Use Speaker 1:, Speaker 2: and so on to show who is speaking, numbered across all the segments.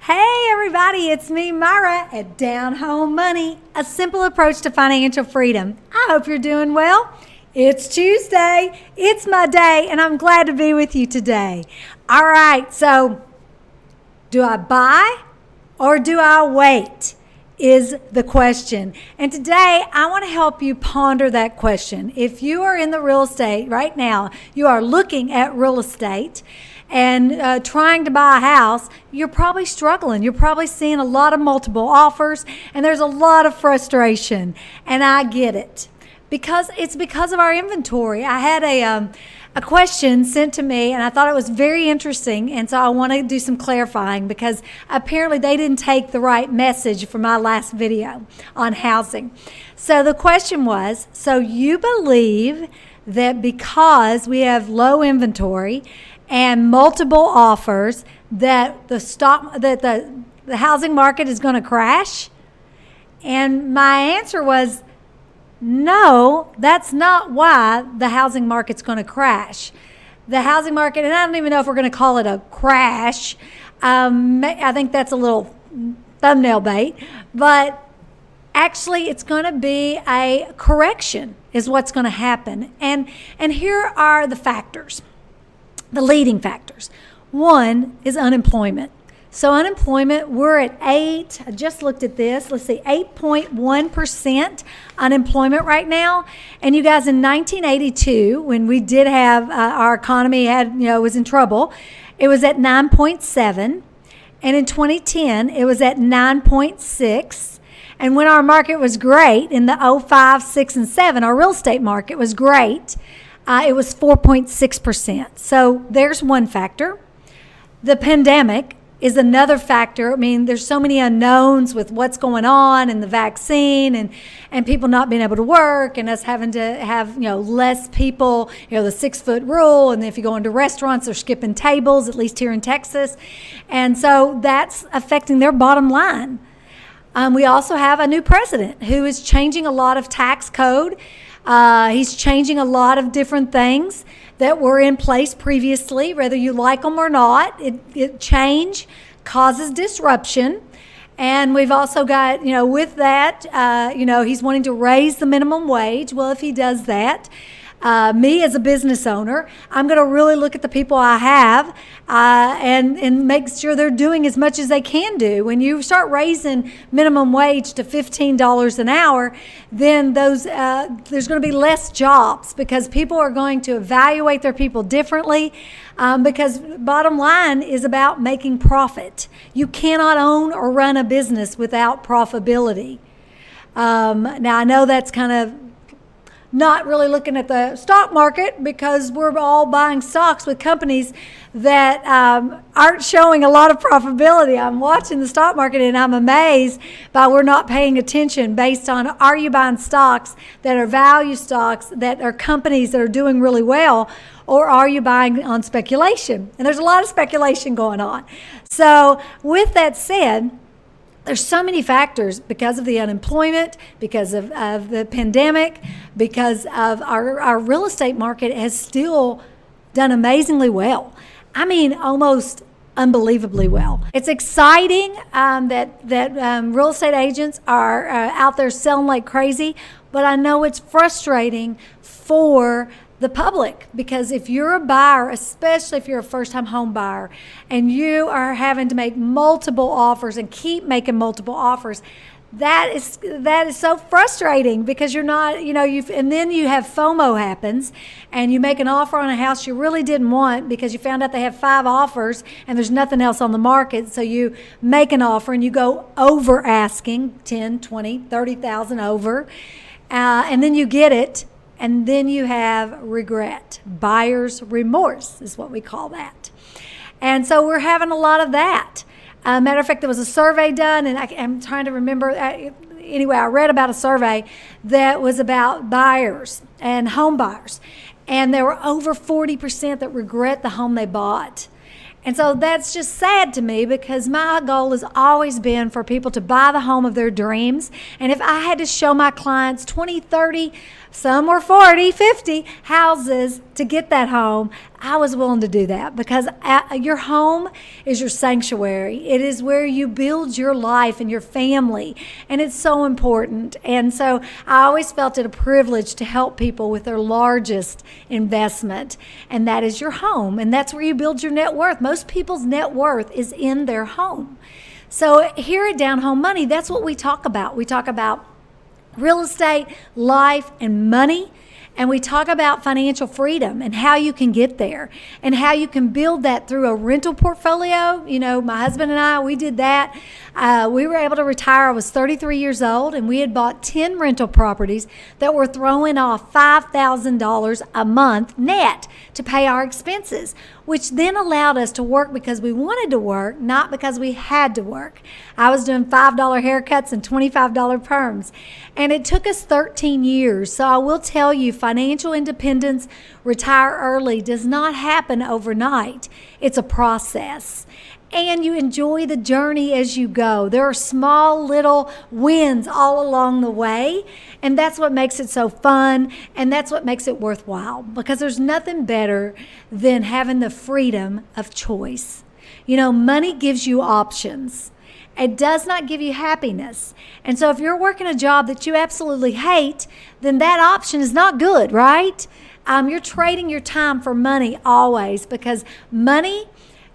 Speaker 1: Hey everybody, it's me, Myra, at Down Home Money, a simple approach to financial freedom. I hope you're doing well. It's Tuesday, it's my day, and I'm glad to be with you today. All right, so do I buy or do I wait is the question. And today I want to help you ponder that question. If you are in the real estate right now, you are looking at real estate and trying to buy a house, you're probably struggling. You're probably seeing a lot of multiple offers, and there's a lot of frustration. And I get it because it's because of our inventory. I had a question sent to me, and I thought it was very interesting, and so I want to do some clarifying because apparently they didn't take the right message from my last video on housing. So the question was, so you believe that because we have low inventory and multiple offers that the housing market is going to crash? And my answer was, no, that's not why the housing market's going to crash. The housing market, and I don't even know if we're going to call it a crash. I think that's a little thumbnail bait, but actually it's going to be a correction is what's going to happen. And here are the factors. The leading factors. One is unemployment. So unemployment, we're at I just looked at this, let's see, 8.1% unemployment right now. And you guys, in 1982, when we did have, our economy was in trouble, it was at 9.7. And in 2010, it was at 9.6. And when our market was great, in the 05, 6, and 7, our real estate market was great. It was 4.6%. So there's one factor. The pandemic is another factor. I mean, there's so many unknowns with what's going on and the vaccine and people not being able to work and us having to have, less people, the 6-foot rule. And if you go into restaurants, they're skipping tables, at least here in Texas. And so that's affecting their bottom line. We also have a new president who is changing a lot of tax code. He's changing a lot of different things that were in place previously, whether you like them or not. Change causes disruption. And we've also got, with that, he's wanting to raise the minimum wage. Well, if he does that, me as a business owner, I'm going to really look at the people I have and make sure they're doing as much as they can do. When you start raising minimum wage to $15 an hour, then there's going to be less jobs because people are going to evaluate their people differently because bottom line is about making profit. You cannot own or run a business without profitability. Now, I know that's kind of not really looking at the stock market because we're all buying stocks with companies that aren't showing a lot of profitability. I'm watching the stock market and I'm amazed by we're not paying attention based on, are you buying stocks that are value stocks that are companies that are doing really well, or are you buying on speculation? And there's a lot of speculation going on. So with that said, there's so many factors because of the unemployment, because of the pandemic, because of our real estate market has still done amazingly well. I mean, almost unbelievably well. It's exciting that real estate agents are out there selling like crazy, but I know it's frustrating for the public, because if you're a buyer, especially if you're a first-time home buyer, and you are having to make multiple offers and keep making multiple offers, that is so frustrating because you're not, and then you have FOMO happens, and you make an offer on a house you really didn't want because you found out they have 5 offers and there's nothing else on the market, so you make an offer and you go over asking 10, 20, 30,000 over, and then you get it. And then you have regret. Buyer's remorse is what we call that. And so we're having a lot of that. Matter of fact, there was a survey done, and I'm trying to remember. Anyway, I read about a survey that was about buyers and home buyers. And there were over 40% that regret the home they bought. And so that's just sad to me because my goal has always been for people to buy the home of their dreams. And if I had to show my clients 20, 30, some were 40, 50 houses to get that home, I was willing to do that because your home is your sanctuary. It is where you build your life and your family, and it's so important. And so I always felt it a privilege to help people with their largest investment, and that is your home. And that's where you build your net worth. Most people's net worth is in their home. So here at Down Home Money, that's what we talk about. We talk about real estate, life, and money. And we talk about financial freedom and how you can get there and how you can build that through a rental portfolio. You know, my husband and I, we did that. We were able to retire. I was 33 years old, and we had bought 10 rental properties that were throwing off $5,000 a month net to pay our expenses, which then allowed us to work because we wanted to work, not because we had to work. I was doing $5 haircuts and $25 perms, and it took us 13 years. So I will tell you, financial independence, retire early, does not happen overnight. It's a process. And you enjoy the journey as you go. There are small little wins all along the way, and that's what makes it so fun, and that's what makes it worthwhile, because there's nothing better than having the freedom of choice. You know, money gives you options. It does not give you happiness. And so if you're working a job that you absolutely hate, then that option is not good, right? You're trading your time for money always, because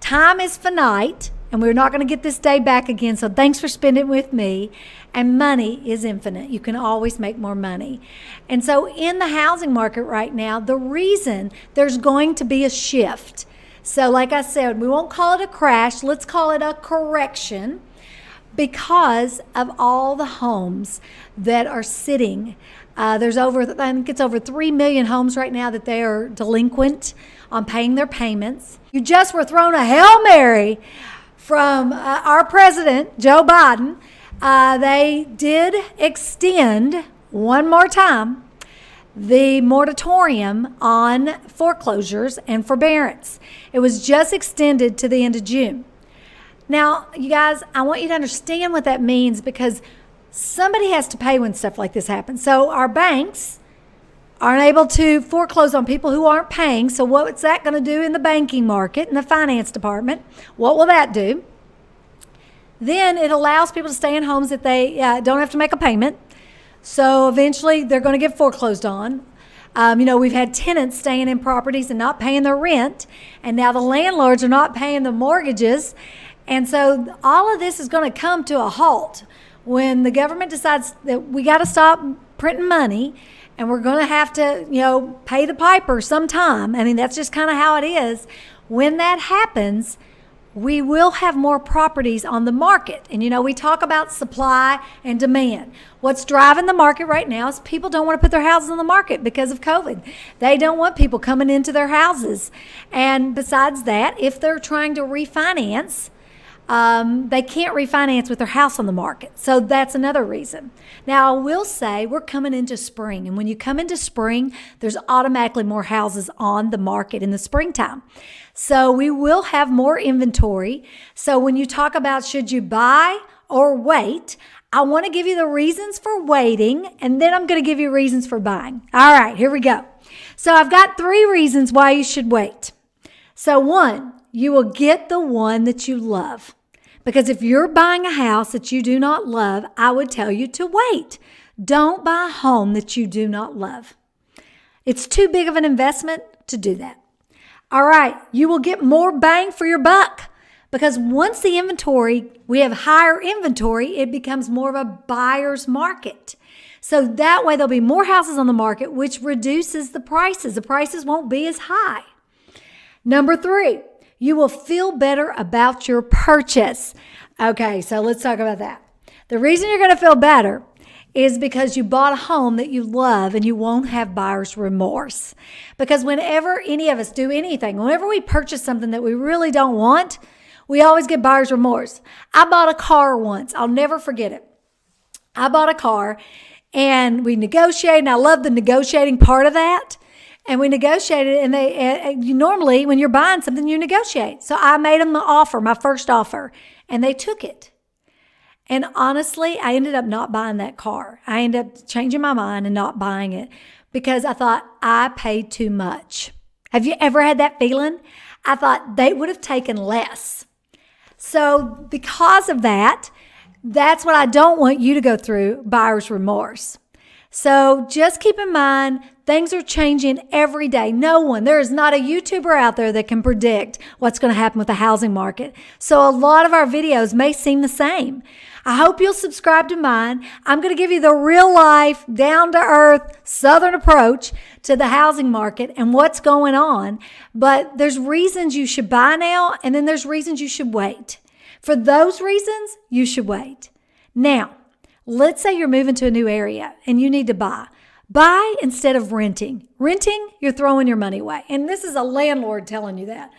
Speaker 1: time is finite, and we're not going to get this day back again. So thanks for spending it with me. And money is infinite. You can always make more money. And so in the housing market right now, the reason there's going to be a shift. So like I said, we won't call it a crash. Let's call it a correction, because of all the homes that are sitting. I think it's over 3 million homes right now that they are delinquent on paying their payments. You just were thrown a Hail Mary from our president, Joe Biden. They did extend one more time the moratorium on foreclosures and forbearance. It was just extended to the end of June. Now, you guys, I want you to understand what that means, because somebody has to pay when stuff like this happens. So our banks aren't able to foreclose on people who aren't paying. So what's that going to do in the banking market, in the finance department? What will that do? Then it allows people to stay in homes that they don't have to make a payment. So eventually they're going to get foreclosed on. We've had tenants staying in properties and not paying their rent, and now the landlords are not paying the mortgages. And so all of this is going to come to a halt when the government decides that we got to stop printing money, and we're going to have to, pay the piper sometime. I mean, that's just kind of how it is. When that happens, we will have more properties on the market. And, we talk about supply and demand. What's driving the market right now is people don't want to put their houses on the market because of COVID. They don't want people coming into their houses. And besides that, if they're trying to refinance, they can't refinance with their house on the market. So that's another reason. Now, I will say we're coming into spring. And when you come into spring, there's automatically more houses on the market in the springtime. So we will have more inventory. So when you talk about should you buy or wait, I want to give you the reasons for waiting, and then I'm going to give you reasons for buying. All right, here we go. So I've got 3 reasons why you should wait. So 1, you will get the one that you love. Because if you're buying a house that you do not love, I would tell you to wait. Don't buy a home that you do not love. It's too big of an investment to do that. All right, you will get more bang for your buck, because once we have higher inventory, it becomes more of a buyer's market. So that way there'll be more houses on the market, which reduces the prices. The prices won't be as high. Number 3, you will feel better about your purchase. Okay, so let's talk about that. The reason you're going to feel better is because you bought a home that you love, and you won't have buyer's remorse. Because whenever any of us do anything, whenever we purchase something that we really don't want, we always get buyer's remorse. I bought a car once. I'll never forget it. I bought a car, and we negotiated, and I love the negotiating part of that. And we negotiated, and normally when you're buying something, you negotiate. So I made them the offer, my first offer, and they took it. And honestly, I ended up not buying that car. I ended up changing my mind and not buying it because I thought I paid too much. Have you ever had that feeling? I thought they would have taken less. So because of that, that's what I don't want you to go through, buyer's remorse. So just keep in mind, things are changing every day. There is not a YouTuber out there that can predict what's going to happen with the housing market. So a lot of our videos may seem the same. I hope you'll subscribe to mine. I'm going to give you the real life, down to earth, Southern approach to the housing market and what's going on. But there's reasons you should buy now, and then there's reasons you should wait. For those reasons, you should wait. Now, let's say you're moving to a new area and you need to buy. Buy instead of renting. Renting, you're throwing your money away. And this is a landlord telling you that.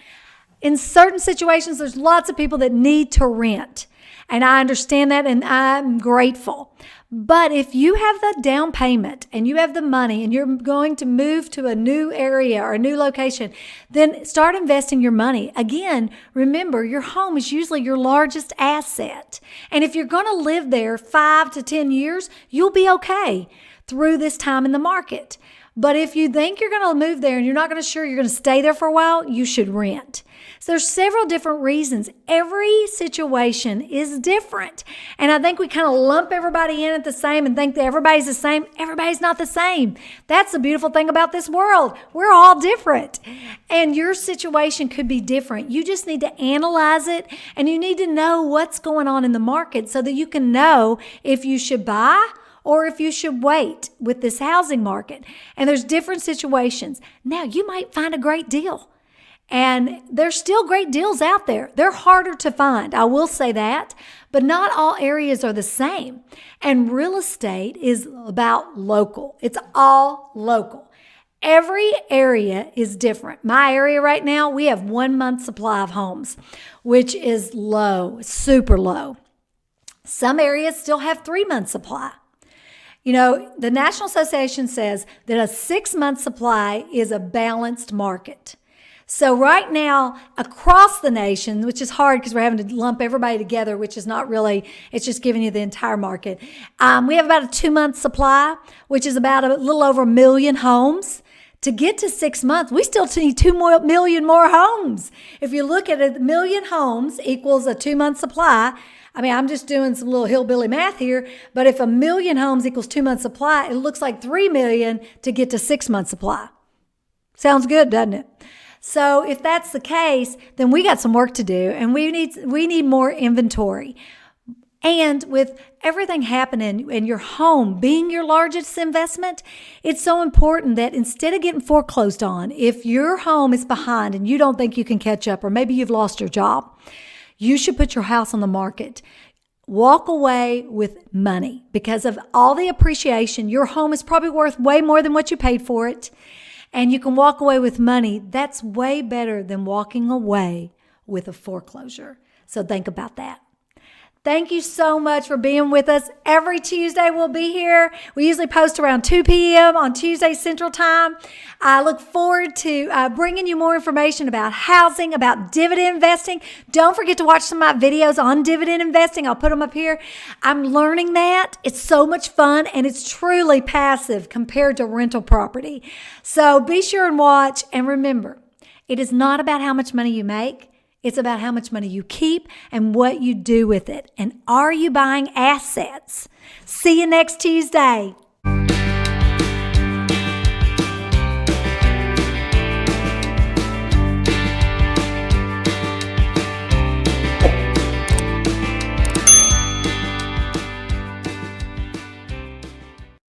Speaker 1: In certain situations, there's lots of people that need to rent. And I understand that, and I'm grateful. But if you have the down payment and you have the money and you're going to move to a new area or a new location, then start investing your money. Again, remember, your home is usually your largest asset. And if you're going to live there 5 to 10 years, you'll be okay through this time in the market. But if you think you're going to move there and you're not sure you're going to stay there for a while, you should rent. So there's several different reasons. Every situation is different. And I think we kind of lump everybody in at the same and think that everybody's the same. Everybody's not the same. That's the beautiful thing about this world. We're all different. And your situation could be different. You just need to analyze it, and you need to know what's going on in the market so that you can know if you should buy or if you should wait with this housing market. And there's different situations. Now, you might find a great deal. And there's still great deals out there. They're harder to find, I will say that, but not all areas are the same. And real estate is about local. It's all local. Every area is different. My area right now, we have 1 month supply of homes, which is low, super low. Some areas still have 3 month supply. You know, the National Association says that a 6 month supply is a balanced market. So right now, across the nation, which is hard because we're having to lump everybody together, which is not really, it's just giving you the entire market. We have about a 2 month supply, which is about a little over 1 million homes. To get to 6 months, we still need 2 million more homes. If you look at it, 1 million homes equals a 2 month supply. I mean, I'm just doing some little hillbilly math here, but if 1 million homes equals 2 months supply, it looks like 3 million to get to 6 months supply. Sounds good, doesn't it? So if that's the case, then we got some work to do, and we need more inventory. And with everything happening in your home being your largest investment, it's so important that instead of getting foreclosed on, if your home is behind and you don't think you can catch up, or maybe you've lost your job, you should put your house on the market. Walk away with money because of all the appreciation. Your home is probably worth way more than what you paid for it. And you can walk away with money. That's way better than walking away with a foreclosure. So think about that. Thank you so much for being with us. Every Tuesday we'll be here. We usually post around 2 p.m. on Tuesday Central Time. I look forward to bringing you more information about housing, about dividend investing. Don't forget to watch some of my videos on dividend investing. I'll put them up here. I'm learning that. It's so much fun, and it's truly passive compared to rental property. So be sure and watch. And remember, it is not about how much money you make. It's about how much money you keep and what you do with it. And are you buying assets? See you next Tuesday.